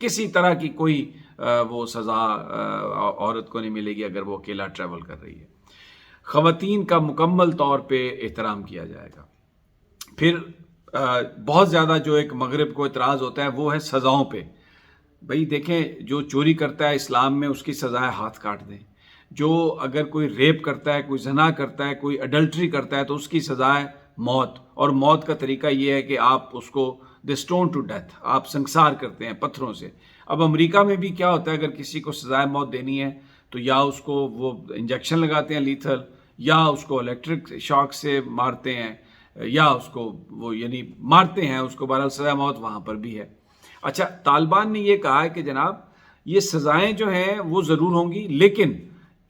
کسی طرح کی کوئی وہ سزا عورت کو نہیں ملے گی اگر وہ اکیلا ٹریول کر رہی ہے۔ خواتین کا مکمل طور پہ احترام کیا جائے گا۔ پھر بہت زیادہ جو ایک مغرب کو اعتراض ہوتا ہے وہ ہے سزاؤں پہ۔ بھئی دیکھیں، جو چوری کرتا ہے اسلام میں اس کی سزائے ہاتھ کاٹ دیں، جو اگر کوئی ریپ کرتا ہے، کوئی زنا کرتا ہے، کوئی اڈلٹری کرتا ہے تو اس کی سزائے موت، اور موت کا طریقہ یہ ہے کہ آپ اس کو دے اسٹون ٹو ڈیتھ، آپ سنسار کرتے ہیں پتھروں سے۔ اب امریکہ میں بھی کیا ہوتا ہے، اگر کسی کو سزائے موت دینی ہے تو یا اس کو وہ انجیکشن لگاتے ہیں لیتھل، یا اس کو الیکٹرک شاک سے مارتے ہیں، یا اس کو وہ یعنی مارتے ہیں اس کو، بہرحال سزائے موت وہاں پر بھی ہے۔ اچھا، طالبان نے یہ کہا ہے کہ جناب یہ سزائیں جو ہیں وہ ضرور ہوں گی، لیکن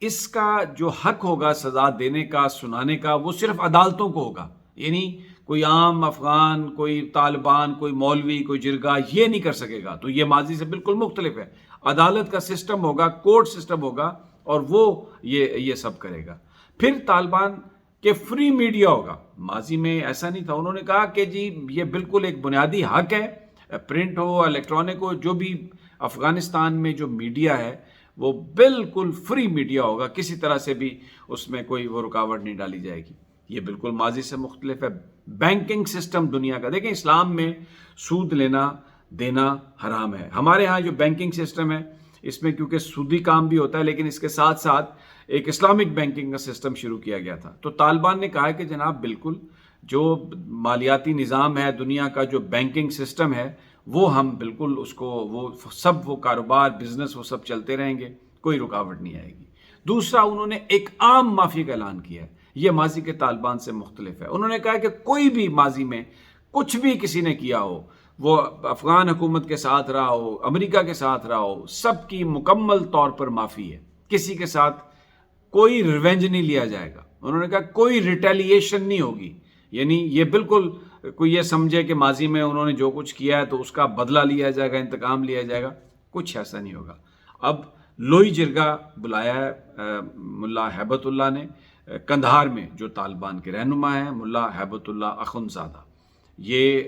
اس کا جو حق ہوگا سزا دینے کا، سنانے کا، وہ صرف عدالتوں کو ہوگا۔ یعنی کوئی عام افغان، کوئی طالبان، کوئی مولوی، کوئی جرگہ یہ نہیں کر سکے گا۔ تو یہ ماضی سے بالکل مختلف ہے۔ عدالت کا سسٹم ہوگا، کورٹ سسٹم ہوگا، اور وہ یہ سب کرے گا۔ پھر طالبان کہ فری میڈیا ہوگا۔ ماضی میں ایسا نہیں تھا، انہوں نے کہا کہ جی یہ بالکل ایک بنیادی حق ہے، پرنٹ ہو، الیکٹرانک ہو، جو بھی افغانستان میں جو میڈیا ہے وہ بالکل فری میڈیا ہوگا، کسی طرح سے بھی اس میں کوئی وہ رکاوٹ نہیں ڈالی جائے گی۔ یہ بالکل ماضی سے مختلف ہے۔ بینکنگ سسٹم دنیا کا دیکھیں، اسلام میں سود لینا دینا حرام ہے۔ ہمارے ہاں جو بینکنگ سسٹم ہے اس میں کیونکہ سودی کام بھی ہوتا ہے، لیکن اس کے ساتھ ساتھ ایک اسلامک بینکنگ کا سسٹم شروع کیا گیا تھا۔ تو طالبان نے کہا کہ جناب بالکل جو مالیاتی نظام ہے دنیا کا، جو بینکنگ سسٹم ہے، وہ ہم بالکل اس کو وہ کاروبار، بزنس، وہ سب چلتے رہیں گے، کوئی رکاوٹ نہیں آئے گی۔ دوسرا، انہوں نے ایک عام معافی کا اعلان کیا ہے۔ یہ ماضی کے طالبان سے مختلف ہے۔ انہوں نے کہا کہ کوئی بھی ماضی میں کچھ بھی کسی نے کیا ہو، وہ افغان حکومت کے ساتھ رہا ہو، امریکہ کے ساتھ رہا ہو، سب کی مکمل طور پر معافی ہے۔ کسی کے ساتھ کوئی ریونج نہیں لیا جائے گا۔ انہوں نے کہا کوئی ریٹیلیشن نہیں ہوگی، یعنی یہ بالکل کوئی یہ سمجھے کہ ماضی میں انہوں نے جو کچھ کیا ہے تو اس کا بدلہ لیا جائے گا، انتقام لیا جائے گا، کچھ ایسا نہیں ہوگا۔ اب لوئی جرگہ بلایا ہے ملا ہیبت اللہ نے کندھار میں، جو طالبان کے رہنما ہیں، ملا ہیبت اللہ اخندزادہ۔ یہ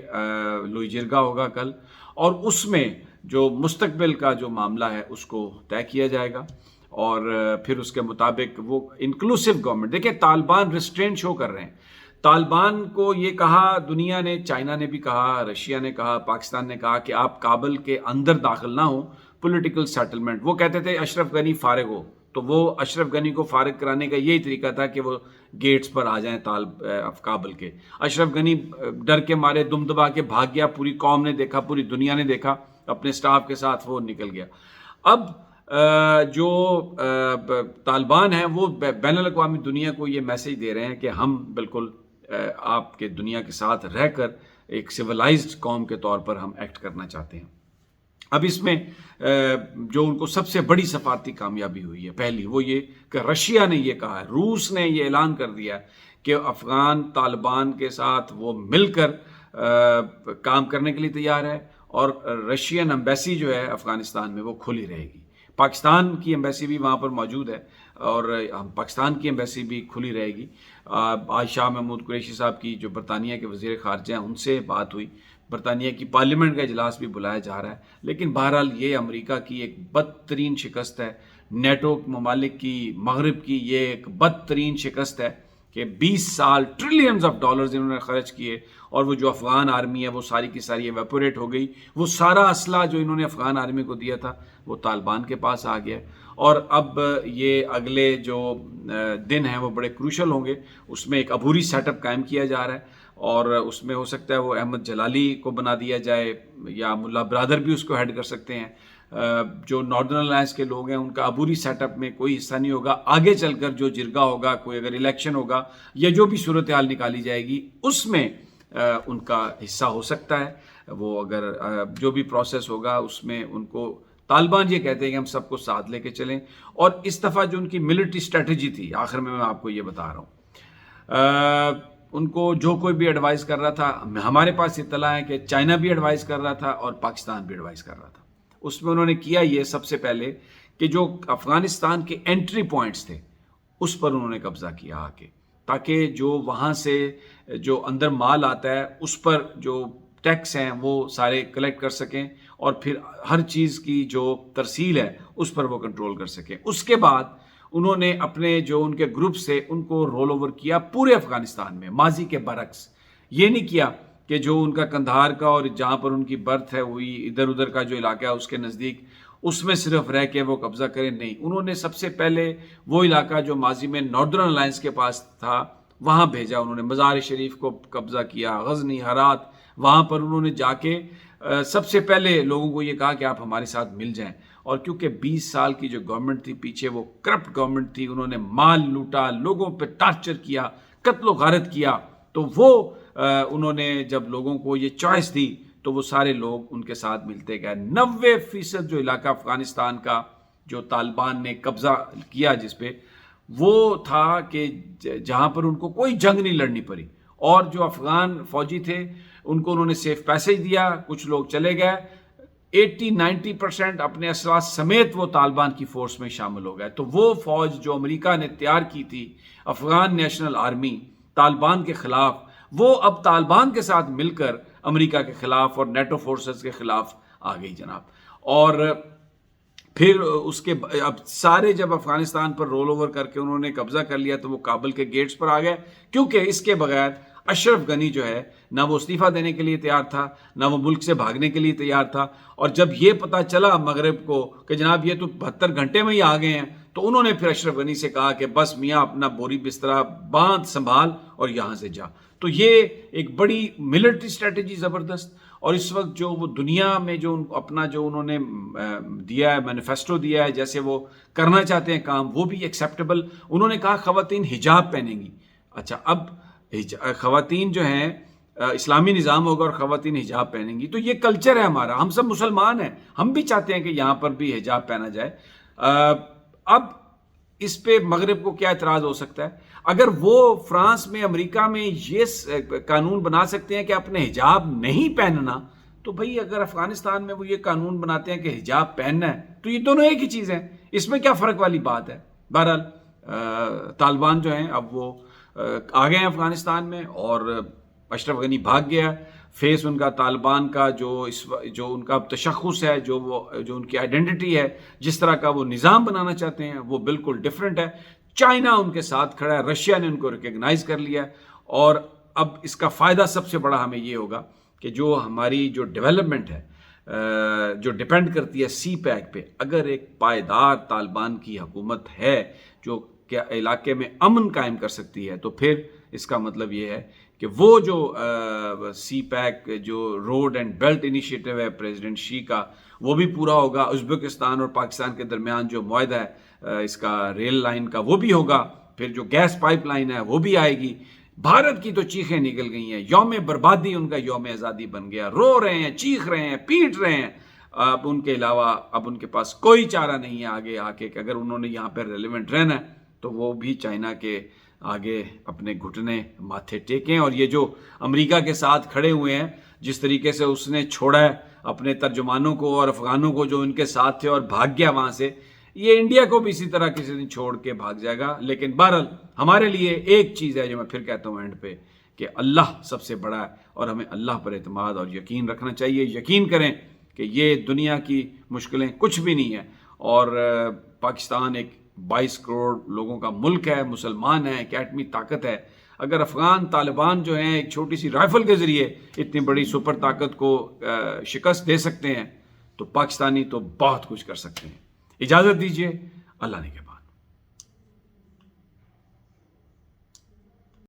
لوئی جرگہ ہوگا کل، اور اس میں جو مستقبل کا جو معاملہ ہے اس کو طے کیا جائے گا، اور پھر اس کے مطابق وہ انکلوسیو گورنمنٹ۔ دیکھیں، طالبان ریسٹرینٹ شو کر رہے ہیں۔ طالبان کو یہ کہا دنیا نے، چائنا نے بھی کہا، رشیا نے کہا، پاکستان نے کہا کہ آپ کابل کے اندر داخل نہ ہوں، پولیٹیکل سیٹلمنٹ۔ وہ کہتے تھے اشرف غنی فارغ ہو، تو وہ اشرف غنی کو فارغ کرانے کا یہی طریقہ تھا کہ وہ گیٹس پر آ جائیں کابل کے۔ اشرف غنی ڈر کے مارے دم دبا کے بھاگ گیا، پوری قوم نے دیکھا، پوری دنیا نے دیکھا، اپنے سٹاف کے ساتھ وہ نکل گیا۔ اب جو طالبان ہیں وہ بین الاقوامی دنیا کو یہ میسج دے رہے ہیں کہ ہم بالکل آپ کے دنیا کے ساتھ رہ کر ایک سویلائزڈ قوم کے طور پر ہم ایکٹ کرنا چاہتے ہیں۔ اب اس میں جو ان کو سب سے بڑی سفارتی کامیابی ہوئی ہے، پہلی وہ یہ کہ رشیا نے یہ کہا ہے، روس نے یہ اعلان کر دیا کہ افغان طالبان کے ساتھ وہ مل کر کام کرنے کے لیے تیار ہے، اور رشین ایمبیسی جو ہے افغانستان میں وہ کھلی رہے گی۔ پاکستان کی ایمبیسی بھی وہاں پر موجود ہے، اور پاکستان کی ایمبیسی بھی کھلی رہے گی۔ آج شاہ محمود قریشی صاحب کی جو برطانیہ کے وزیر خارجہ ہیں ان سے بات ہوئی، برطانیہ کی پارلیمنٹ کا اجلاس بھی بلایا جا رہا ہے، لیکن بہرحال یہ امریکہ کی ایک بدترین شکست ہے، نیٹو ممالک کی، مغرب کی یہ ایک بدترین شکست ہے کہ 20 سال ٹریلینز آف ڈالرز انہوں نے خرچ کیے، اور وہ جو افغان آرمی ہے وہ ساری کی ساری ایویپوریٹ ہو گئی۔ وہ سارا اسلحہ جو انہوں نے افغان آرمی کو دیا تھا وہ طالبان کے پاس آ گیا، اور اب یہ اگلے جو دن ہیں وہ بڑے کروشل ہوں گے۔ اس میں ایک عبوری سیٹ اپ قائم کیا جا رہا ہے، اور اس میں ہو سکتا ہے وہ احمد جلالی کو بنا دیا جائے، یا ملا برادر بھی اس کو ہیڈ کر سکتے ہیں۔ جو ناردرن الائنس کے لوگ ہیں ان کا عبوری سیٹ اپ میں کوئی حصہ نہیں ہوگا۔ آگے چل کر جو جرگہ ہوگا، کوئی اگر الیکشن ہوگا یا جو بھی صورتحال نکالی جائے گی اس میں ان کا حصہ ہو سکتا ہے۔ وہ اگر جو بھی پروسیس ہوگا اس میں ان کو، طالبان یہ کہتے ہیں کہ ہم سب کو ساتھ لے کے چلیں، اور اس دفعہ جو ان کی ملٹری اسٹریٹجی تھی، آخر میں آپ کو یہ بتا رہا ہوں، ان کو جو کوئی بھی ایڈوائز کر رہا تھا، ہمارے پاس اطلاع ہے کہ چائنا بھی ایڈوائز کر رہا تھا اور پاکستان بھی ایڈوائز کر رہا تھا۔ اس میں انہوں نے کیا یہ سب سے پہلے کہ جو افغانستان کے انٹری پوائنٹس تھے اس پر انہوں نے قبضہ کیا آ کے، تاکہ جو وہاں سے جو اندر مال آتا ہے اس پر جو ٹیکس ہیں وہ سارے کلیکٹ کر سکیں اور پھر ہر چیز کی جو ترسیل ہے اس پر وہ کنٹرول کر سکیں. اس کے بعد انہوں نے اپنے جو ان کے گروپ سے ان کو رول اوور کیا پورے افغانستان میں، ماضی کے برعکس. یہ نہیں کیا کہ جو ان کا کندھار کا اور جہاں پر ان کی برتھ ہے ہوئی ادھر ادھر کا جو علاقہ ہے اس کے نزدیک اس میں صرف رہ کے وہ قبضہ کریں. نہیں، انہوں نے سب سے پہلے وہ علاقہ جو ماضی میں ناردرن الائنس کے پاس تھا وہاں بھیجا. انہوں نے مزار شریف کو قبضہ کیا، غزنی، ہرات، وہاں پر انہوں نے جا کے سب سے پہلے لوگوں کو یہ کہا کہ آپ ہمارے ساتھ مل جائیں. اور کیونکہ 20 سال کی جو گورنمنٹ تھی پیچھے، وہ کرپٹ گورنمنٹ تھی، انہوں نے مال لوٹا، لوگوں پہ ٹارچر کیا، قتل و غارت کیا، تو وہ انہوں نے جب لوگوں کو یہ چوائس دی تو وہ سارے لوگ ان کے ساتھ ملتے گئے. 90% جو علاقہ افغانستان کا جو طالبان نے قبضہ کیا جس پہ، وہ تھا کہ جہاں پر ان کو کوئی جنگ نہیں لڑنی پڑی. اور جو افغان فوجی تھے ان کو انہوں نے سیف پیسج دیا، کچھ لوگ چلے گئے، 80-90% اپنے اسلحہ سمیت وہ طالبان کی فورس میں شامل ہو گئے. تو وہ فوج جو امریکہ نے تیار کی تھی، افغان نیشنل آرمی طالبان کے خلاف، وہ اب طالبان کے ساتھ مل کر امریکہ کے خلاف اور نیٹو فورسز کے خلاف آ گئی جناب. اور پھر اس کے اب سارے جب افغانستان پر رول اوور کر کے انہوں نے قبضہ کر لیا تو وہ کابل کے گیٹس پر آ گئے، کیونکہ اس کے بغیر اشرف غنی جو ہے نہ وہ استعفیٰ دینے کے لیے تیار تھا، نہ وہ ملک سے بھاگنے کے لیے تیار تھا. اور جب یہ پتہ چلا مغرب کو کہ جناب یہ تو 72 گھنٹے میں ہی آ گئے ہیں، تو انہوں نے پھر اشرف غنی سے کہا کہ بس میاں اپنا بوری بسترا باندھ سنبھال اور یہاں سے جا. تو یہ ایک بڑی ملٹری اسٹریٹجی زبردست. اور اس وقت جو وہ دنیا میں جو اپنا جو انہوں نے دیا ہے مینیفیسٹو دیا ہے، جیسے وہ کرنا چاہتے ہیں کام، وہ بھی ایکسیپٹیبل. انہوں نے کہا خواتین حجاب پہنیں گی. اچھا، اب خواتین جو ہیں اسلامی نظام ہوگا اور خواتین حجاب پہنیں گی، تو یہ کلچر ہے ہمارا، ہم سب مسلمان ہیں، ہم بھی چاہتے ہیں کہ یہاں پر بھی حجاب پہنا جائے. اب اس پہ مغرب کو کیا اعتراض ہو سکتا ہے؟ اگر وہ فرانس میں، امریکہ میں یہ قانون بنا سکتے ہیں کہ اپنے حجاب نہیں پہننا، تو بھئی اگر افغانستان میں وہ یہ قانون بناتے ہیں کہ حجاب پہننا ہے، تو یہ دونوں ایک ہی چیز ہیں، اس میں کیا فرق والی بات ہے؟ بہرحال طالبان جو ہیں اب وہ آ گئے ہیں افغانستان میں، اور اشرف غنی بھاگ گیا. فیس ان کا طالبان کا جو ان کا تشخص ہے، جو ان کی آئیڈینٹی ہے، جس طرح کا وہ نظام بنانا چاہتے ہیں، وہ بالکل ڈیفرنٹ ہے. چائنا ان کے ساتھ کھڑا ہے، رشیا نے ان کو ریکگنائز کر لیا ہے. اور اب اس کا فائدہ سب سے بڑا ہمیں یہ ہوگا کہ جو ہماری جو ڈیولپمنٹ ہے جو ڈیپینڈ کرتی ہے سی پیک پہ، اگر ایک پائیدار طالبان کی حکومت ہے جو کہ علاقے میں امن قائم کر سکتی ہے، تو پھر اس کا مطلب یہ ہے کہ وہ جو سی پیک جو روڈ اینڈ بیلٹ انیشیٹو ہے پریزیڈنٹ شی کا، وہ بھی پورا ہوگا. ازبکستان اور پاکستان کے درمیان جو معاہدہ ہے اس کا ریل لائن کا، وہ بھی ہوگا. پھر جو گیس پائپ لائن ہے وہ بھی آئے گی. بھارت کی تو چیخیں نکل گئی ہیں، یوم بربادی ان کا یوم آزادی بن گیا، رو رہے ہیں، چیخ رہے ہیں، پیٹ رہے ہیں. اب ان کے علاوہ اب ان کے پاس کوئی چارہ نہیں ہے آگے آ کے کہ اگر انہوں نے یہاں پہ ریلیونٹ رہنا ہے تو وہ بھی چائنا کے آگے اپنے گھٹنے ماتھے ٹیکیں. اور یہ جو امریکہ کے ساتھ کھڑے ہوئے ہیں، جس طریقے سے اس نے چھوڑا ہے اپنے ترجمانوں کو اور افغانوں کو جو ان کے ساتھ تھے اور بھاگ گیا وہاں سے، یہ انڈیا کو بھی اسی طرح کسی دن چھوڑ کے بھاگ جائے گا. لیکن بہرحال ہمارے لیے ایک چیز ہے جو میں پھر کہتا ہوں اینڈ پہ، کہ اللہ سب سے بڑا ہے اور ہمیں اللہ پر اعتماد اور یقین رکھنا چاہیے. یقین کریں کہ یہ دنیا کی مشکلیں کچھ بھی نہیں ہیں، اور پاکستان ایک 22 کروڑ لوگوں کا ملک ہے، مسلمان ہے، ایک ایٹمی طاقت ہے. اگر افغان طالبان جو ہیں ایک چھوٹی سی رائفل کے ذریعے اتنی بڑی سپر طاقت کو شکست دے سکتے ہیں، تو پاکستانی تو بہت کچھ کر سکتے ہیں. اجازت دیجیے، اللہ نے کے